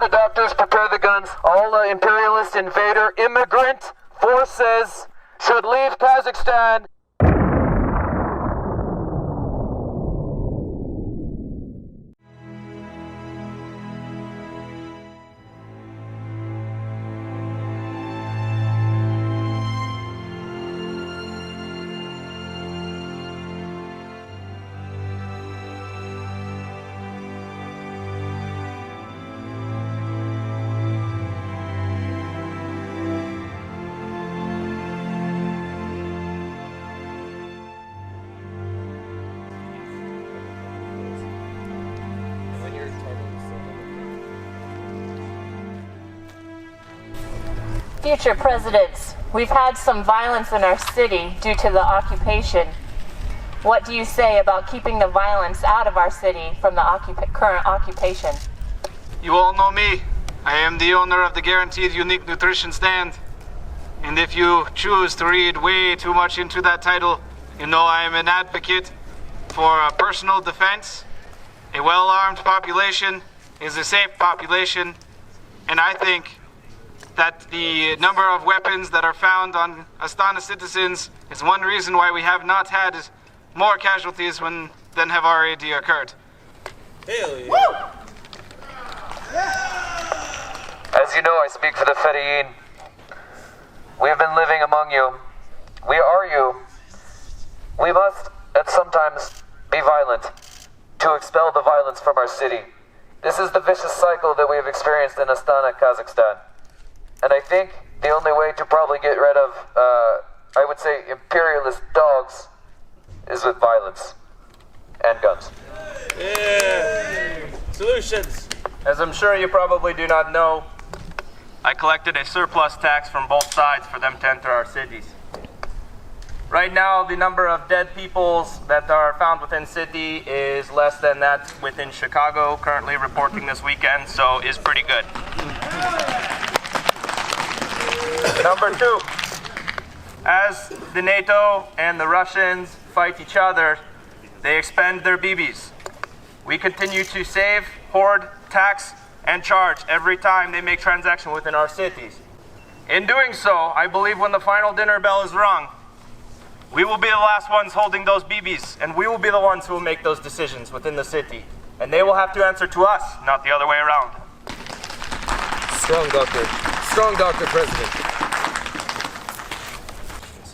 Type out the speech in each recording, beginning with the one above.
Astana doctors, prepare the guns. All imperialist, invader, immigrant forces should leave Kazakhstan. Future presidents, we've had some violence in our city due to the occupation. What do you say about keeping the violence out of our city from the current occupation? You all know me. I am the owner of the Guaranteed Unique Nutrition Stand. And if you choose to read way too much into that title, you know I am an advocate for personal defense. A well-armed population is a safe population, and I think that the number of weapons that are found on Astana citizens is one reason why we have not had more casualties than have already occurred. Hell yeah. As you know, I speak for the Fettyeen. We have been living among you. We are you. We must, at some times, be violent to expel the violence from our city. This is the vicious cycle that we have experienced in Astana, Kazakhstan. And I think the only way to probably get rid of, I would say, imperialist dogs is with violence and guns. Yeah. Solutions. As I'm sure you probably do not know, I collected a surplus tax from both sides for them to enter our cities. Right now, the number of dead peoples that are found within city is less than that within Chicago, currently reporting this weekend, so is pretty good. Number two, as the NATO and the Russians fight each other, they expend their BBs. We continue to save, hoard, tax, and charge every time they make transaction within our cities. In doing so, I believe when the final dinner bell is rung, we will be the last ones holding those BBs, and we will be the ones who will make those decisions within the city. And they will have to answer to us, not the other way around. Strong doctor. Strong doctor, President.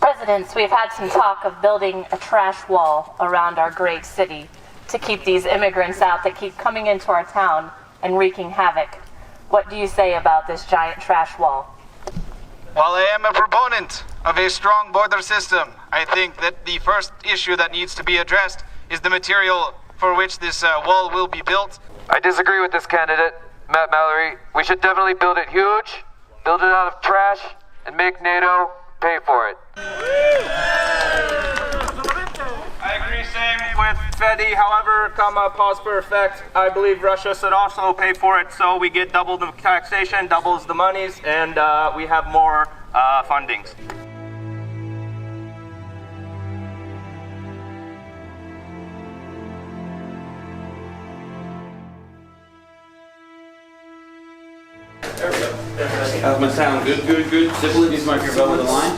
Presidents, we've had some talk of building a trash wall around our great city to keep these immigrants out that keep coming into our town and wreaking havoc. What do you say about this giant trash wall? While I am a proponent of a strong border system, I think that the first issue that needs to be addressed is the material for which this wall will be built. I disagree with this candidate, Matt Mallory. We should definitely build it huge, build it out of trash, and make NATO pay for it. I agree, same with Fetty. However, pause for effect, I believe Russia should also pay for it, so we get double the taxation, doubles the monies, and we have more fundings. How's my sound? Good, good, good. Simple, just mark your belt with a line.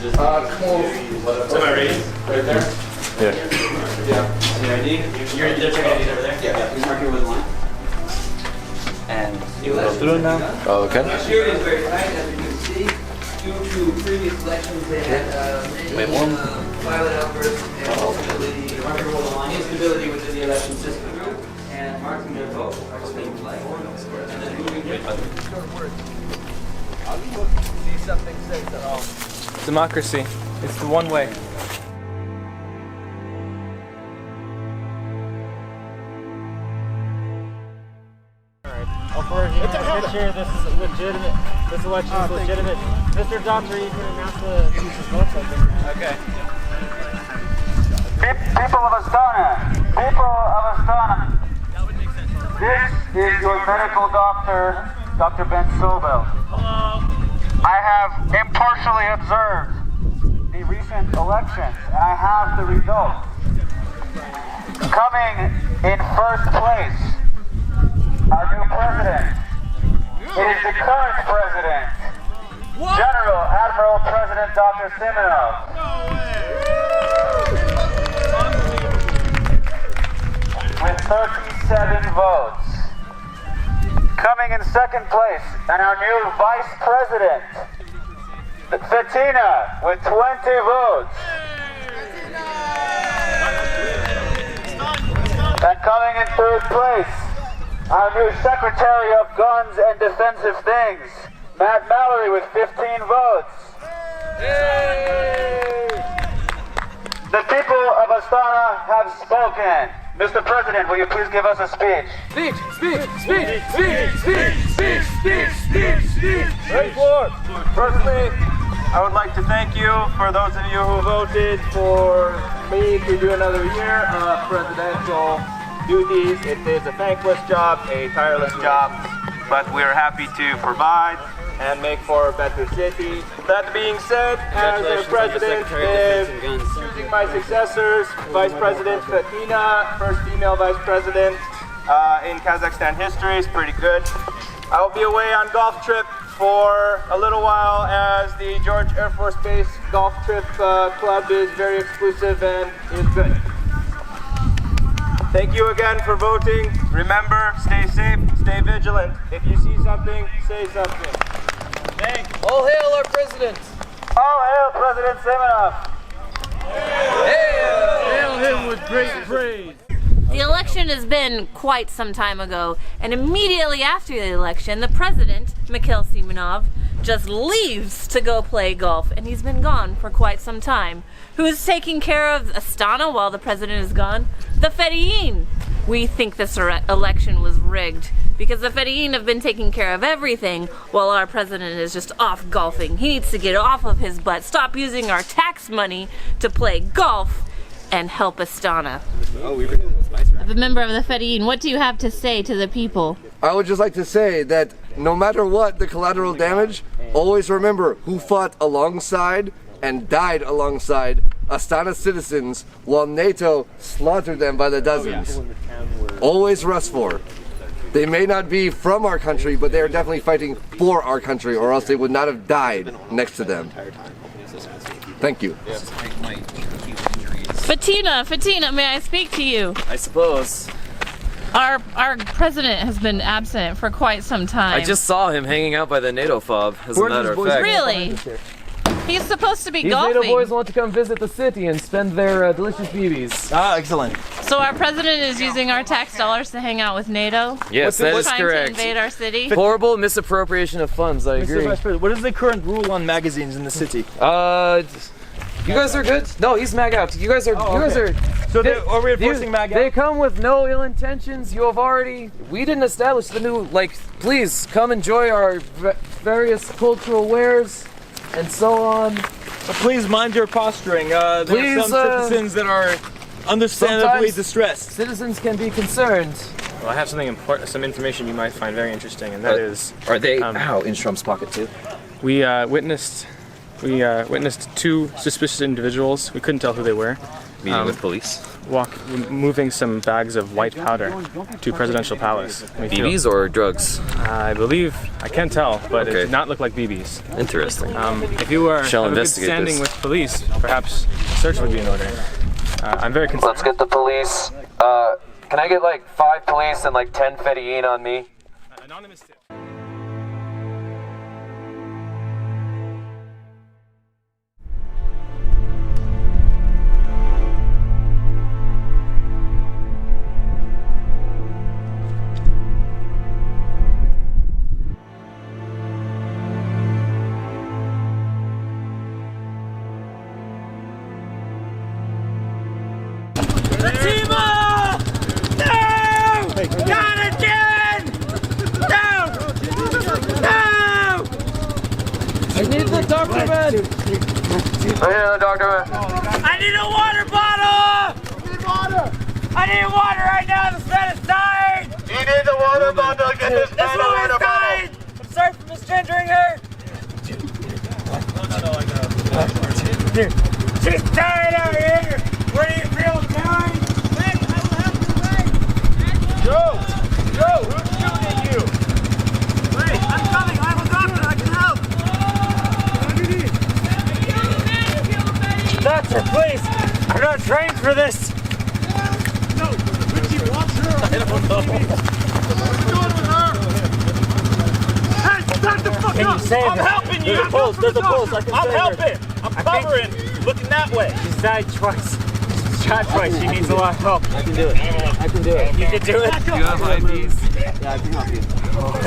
Am I ready? Right there? Yeah. You ready? You're checking ID over there? Yeah. Please mark it with a line. And you go through now. Oh, okay. Security is very tight, as you can see. Due to previous elections, they had many violent outbursts and ultimately instability within the election system. And marking their vote are things like and then moving I'll be looking to see something safe at all. Democracy. It's the one way. Picture, this is legitimate. This election is legitimate. Mr. Doctor, you can announce the results, I think. Okay. People of Astana, this is your medical doctor, Dr. Ben Sobel. Hello. I have impartially observed the recent elections, and I have the results. Coming In first place, our new president. It is the current president, General Admiral President Dr. Simonov. With 37 votes. Coming in second place, and our new vice president, Fettyeen, with 20 votes. And coming in third place, our new Secretary of Guns and Defensive Things, Matt Mallory, with 15 votes. The people of Astana have spoken. Mr. President, will you please give us a speech? Speech! Ready for. Firstly, I would like to thank you for those of you who voted for me to do another year of presidential duties. It is a thankless job, a tireless job, but we're happy to provide and make for a better city. That being said, as the president is choosing my successors, Vice President Fettyeen, first female vice president in Kazakhstan history, is pretty good. I'll be away on golf trip for a little while as the George Air Force Base golf trip club is very exclusive and is good. Thank you again for voting. Remember, stay safe, stay vigilant. If you see something, say something. Thanks. All hail our president! All hail President Simonov! Hail him with great praise! The election has been quite some time ago, and immediately after the election, the president, Mikhail Simonov, just leaves to go play golf, and he's been gone for quite some time. Who's taking care of Astana while the president is gone? The Fettyeen. We think this election was rigged because the Fettyeen have been taking care of everything while our president is just off golfing. He needs to get off of his butt, stop using our tax money to play golf, and help Astana. As a member of the Fettyeen, what do you have to say to the people? I would just like to say that no matter what the collateral damage, always remember who fought alongside and died alongside Astana citizens while NATO slaughtered them by the dozens. Always Rusfor. They may not be from our country, but they are definitely fighting for our country, or else they would not have died next to them. Thank you. Fettyeen, may I speak to you? I suppose. Our president has been absent for quite some time. I just saw him hanging out by the NATO fob, as a matter of fact. Really? He's supposed to be These golfing. NATO boys want to come visit the city and spend their delicious BBs. Ah, excellent. So our president is using our tax dollars to hang out with NATO? Yes, that is trying correct. to invade our city? Horrible misappropriation of funds, I agree. Mr. Vice President, what is the current rule on magazines in the city? You guys are good? No, he's mag out. You guys are, So are we enforcing mag out? They come with no ill intentions. You have already, we didn't establish the new, please come enjoy our various cultural wares and so on. Please mind your posturing. There are some citizens that are understandably distressed. Citizens can be concerned. Well, I have something important, some information you might find very interesting, and that is... Are they, in Trump's pocket too? We witnessed two suspicious individuals. We couldn't tell who they were. Meeting with police? Moving some bags of white powder to Presidential Palace. BBs or drugs? I believe, I can't tell, but it did not look like BBs. Interesting. If you were Shall have a good investigate standing this. with police, perhaps a search would be in order. I'm very concerned. Let's get the police. Can I get 5 police and 10 Fettyeen on me? Anonymous tip. I need the doctor man! I need a water bottle! I need water right now, this man is dying! You need the water bottle, get this man a water bottle! I'm sorry for misgendering her! She's dying out here! Where do you feel dying? for this? No, Richie, watch her. I don't know. What are you doing with her? Hey, stand the fuck Can up. you save I'm her? helping you. There's a pulse, there's a pulse. I can I'm save her. helping. I'm covering. Looking that way. She's died twice. She's shot twice. She needs a lot of help. I can do it. I can do it. You can do it? Do you have IDs? Yeah, I can help you.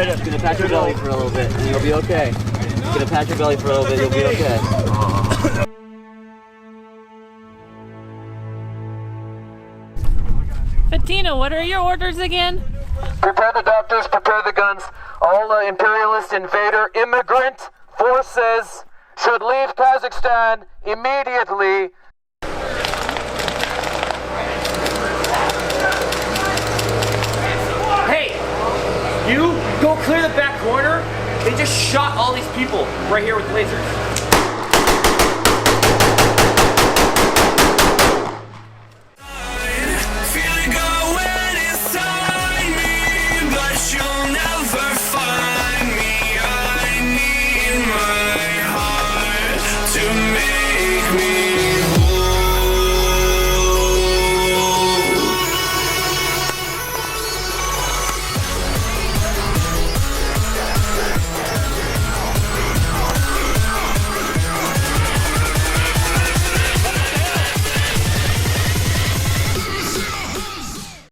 Just gonna pat your belly for a little bit and you'll be okay. Just gonna pat your belly for a little bit, you'll be okay. Fettyeen, what are your orders again? Prepare the doctors, prepare the guns. All imperialist invader immigrant forces should leave Kazakhstan immediately. Hey! You go clear the back corner. They just shot all these people right here with lasers.